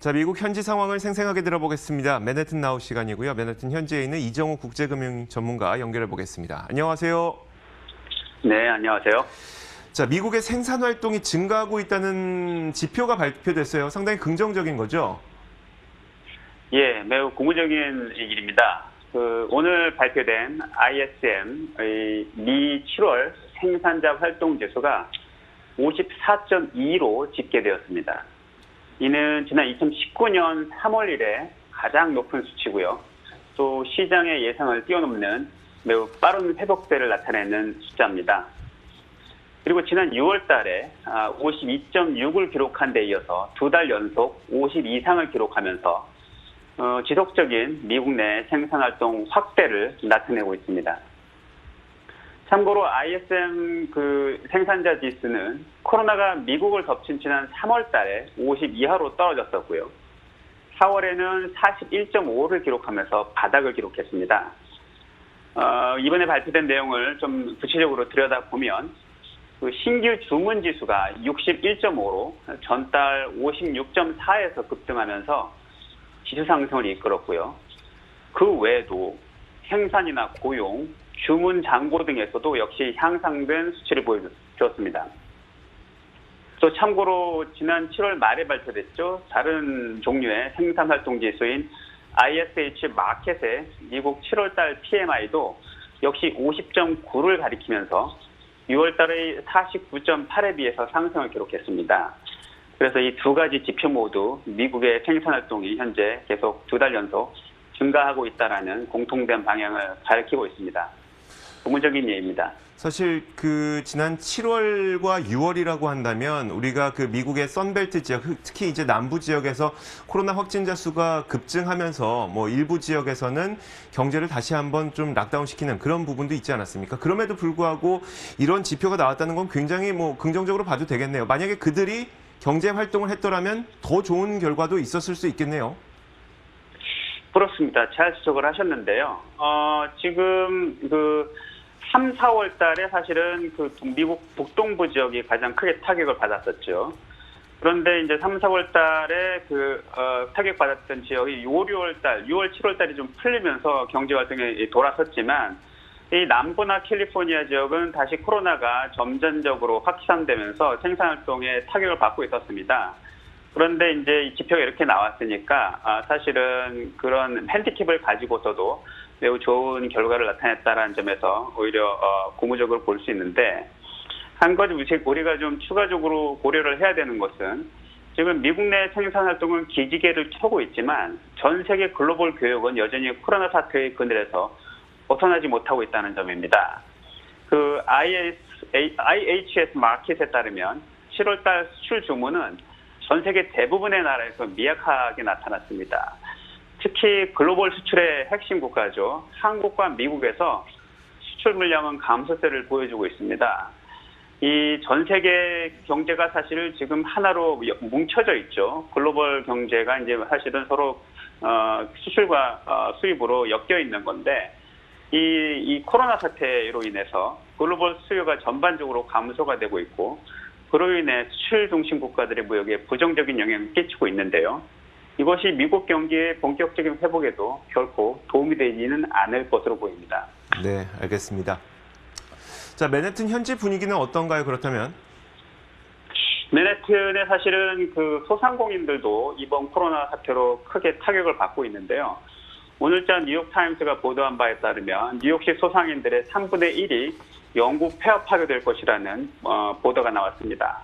자, 미국 현지 상황을 생생하게 들어보겠습니다. 맨해튼 나우 시간이고요. 맨해튼 현지에 있는 이정우 국제금융 전문가 연결해 보겠습니다. 안녕하세요. 네, 안녕하세요. 자, 미국의 생산 활동이 증가하고 있다는 지표가 발표됐어요. 상당히 긍정적인 거죠? 예, 매우 고무적인 일입니다. 오늘 발표된 ISM의 미 7월 생산자 활동 지수가 54.2로 집계되었습니다. 이는 지난 2019년 3월 이래 가장 높은 수치고요. 또 시장의 예상을 뛰어넘는 매우 빠른 회복세를 나타내는 숫자입니다. 그리고 지난 6월 달에 52.6을 기록한 데 이어서 두 달 연속 50 이상을 기록하면서 지속적인 미국 내 생산활동 확대를 나타내고 있습니다. 참고로 ISM 생산자 지수는 코로나가 미국을 덮친 지난 3월 달에 50 이하로 떨어졌었고요. 4월에는 41.5를 기록하면서 바닥을 기록했습니다. 이번에 발표된 내용을 좀 구체적으로 들여다보면 신규 주문 지수가 61.5로 전달 56.4에서 급등하면서 지수 상승을 이끌었고요. 그 외에도 생산이나 고용, 주문 잔고 등에서도 역시 향상된 수치를 보여주었습니다. 또 참고로 지난 7월 말에 발표됐죠. 다른 종류의 생산활동 지수인 ISH 마켓의 미국 7월 달 PMI도 역시 50.9를 가리키면서 6월 달의 49.8에 비해서 상승을 기록했습니다. 그래서 이 두 가지 지표 모두 미국의 생산활동이 현재 계속 두 달 연속 증가하고 있다는 공통된 방향을 밝히고 있습니다. 고무적인 예입니다. 사실 지난 7월과 6월이라고 한다면 우리가 미국의 선벨트 지역, 특히 이제 남부 지역에서 코로나 확진자 수가 급증하면서 뭐 일부 지역에서는 경제를 다시 한번 좀 락다운 시키는 그런 부분도 있지 않았습니까? 그럼에도 불구하고 이런 지표가 나왔다는 건 굉장히 긍정적으로 봐도 되겠네요. 만약에 그들이 경제 활동을 했더라면 더 좋은 결과도 있었을 수 있겠네요. 그렇습니다. 잘 지적을 하셨는데요. 지금 3, 4월 달에 사실은 미국 북동부 지역이 가장 크게 타격을 받았었죠. 그런데 이제 3, 4월 달에 타격받았던 지역이 5, 6월 달, 6월, 7월 달이 좀 풀리면서 경제 활동이 돌아섰지만 이 남부나 캘리포니아 지역은 다시 코로나가 점진적으로 확산되면서 생산 활동에 타격을 받고 있었습니다. 그런데 이제 이 지표가 이렇게 나왔으니까 사실은 그런 핸디캡을 가지고서도 매우 좋은 결과를 나타냈다는 점에서 오히려 고무적으로 볼 수 있는데 한 가지 우리가 좀 추가적으로 고려를 해야 되는 것은 지금 미국 내 생산 활동은 기지개를 켜고 있지만 전 세계 글로벌 교역은 여전히 코로나 사태의 그늘에서 벗어나지 못하고 있다는 점입니다. IHS 마켓에 따르면 7월 달 수출 주문은 전 세계 대부분의 나라에서 미약하게 나타났습니다. 특히 글로벌 수출의 핵심 국가죠. 한국과 미국에서 수출 물량은 감소세를 보여주고 있습니다. 이 전 세계 경제가 사실 지금 하나로 뭉쳐져 있죠. 글로벌 경제가 이제 사실은 서로 수출과 수입으로 엮여 있는 건데 이 코로나 사태로 인해서 글로벌 수요가 전반적으로 감소가 되고 있고 그로 인해 수출 중심 국가들의 무역에 부정적인 영향을 끼치고 있는데요. 이것이 미국 경기의 본격적인 회복에도 결코 도움이 되지는 않을 것으로 보입니다. 네, 알겠습니다. 자, 맨해튼 현지 분위기는 어떤가요, 그렇다면? 맨해튼의 사실은 소상공인들도 이번 코로나 사태로 크게 타격을 받고 있는데요. 오늘자 뉴욕타임스가 보도한 바에 따르면 뉴욕시 소상인들의 3분의 1이 영구 폐업하게 될 것이라는 보도가 나왔습니다.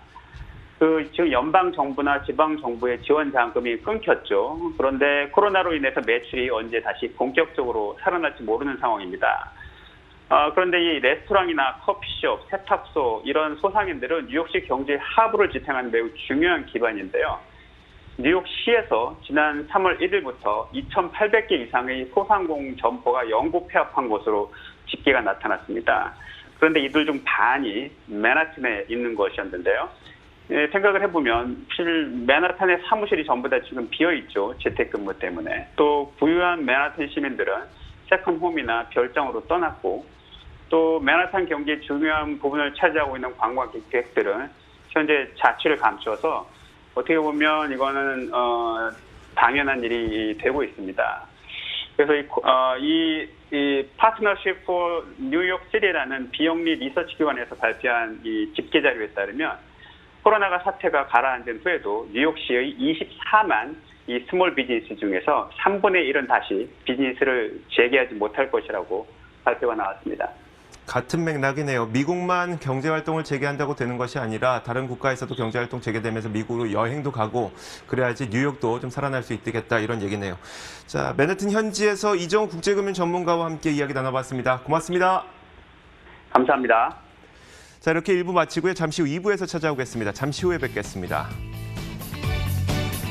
지금 연방 정부나 지방 정부의 지원 자금이 끊겼죠. 그런데 코로나로 인해서 매출이 언제 다시 본격적으로 살아날지 모르는 상황입니다. 그런데 이 레스토랑이나 커피숍, 세탁소 이런 소상인들은 뉴욕시 경제 하부를 지탱하는 매우 중요한 기반인데요. 뉴욕시에서 지난 3월 1일부터 2,800개 이상의 소상공 점포가 영구 폐업한 것으로 집계가 나타났습니다. 그런데 이들 중 반이 맨하튼에 있는 것이었는데요. 생각을 해보면 맨하탄의 사무실이 전부 다 지금 비어있죠. 재택근무 때문에. 또 부유한 맨하탄 시민들은 세컨홈이나 별장으로 떠났고 또 맨하탄 경기의 중요한 부분을 차지하고 있는 관광객들은 현재 자취를 감추어서 어떻게 보면 이거는 당연한 일이 되고 있습니다. 그래서 이 파트너십 for 뉴욕시티라는 비영리 리서치 기관에서 발표한 이 집계 자료에 따르면 코로나가 사태가 가라앉은 후에도 뉴욕시의 24만 이 스몰 비즈니스 중에서 3분의 1은 다시 비즈니스를 재개하지 못할 것이라고 발표가 나왔습니다. 같은 맥락이네요. 미국만 경제활동을 재개한다고 되는 것이 아니라 다른 국가에서도 경제활동 재개되면서 미국으로 여행도 가고 그래야지 뉴욕도 좀 살아날 수 있겠다 이런 얘기네요. 자, 맨해튼 현지에서 이정우 국제금융 전문가와 함께 이야기 나눠봤습니다. 고맙습니다. 감사합니다. 자, 이렇게 1부 마치고요. 잠시 후 2부에서 찾아오겠습니다. 잠시 후에 뵙겠습니다.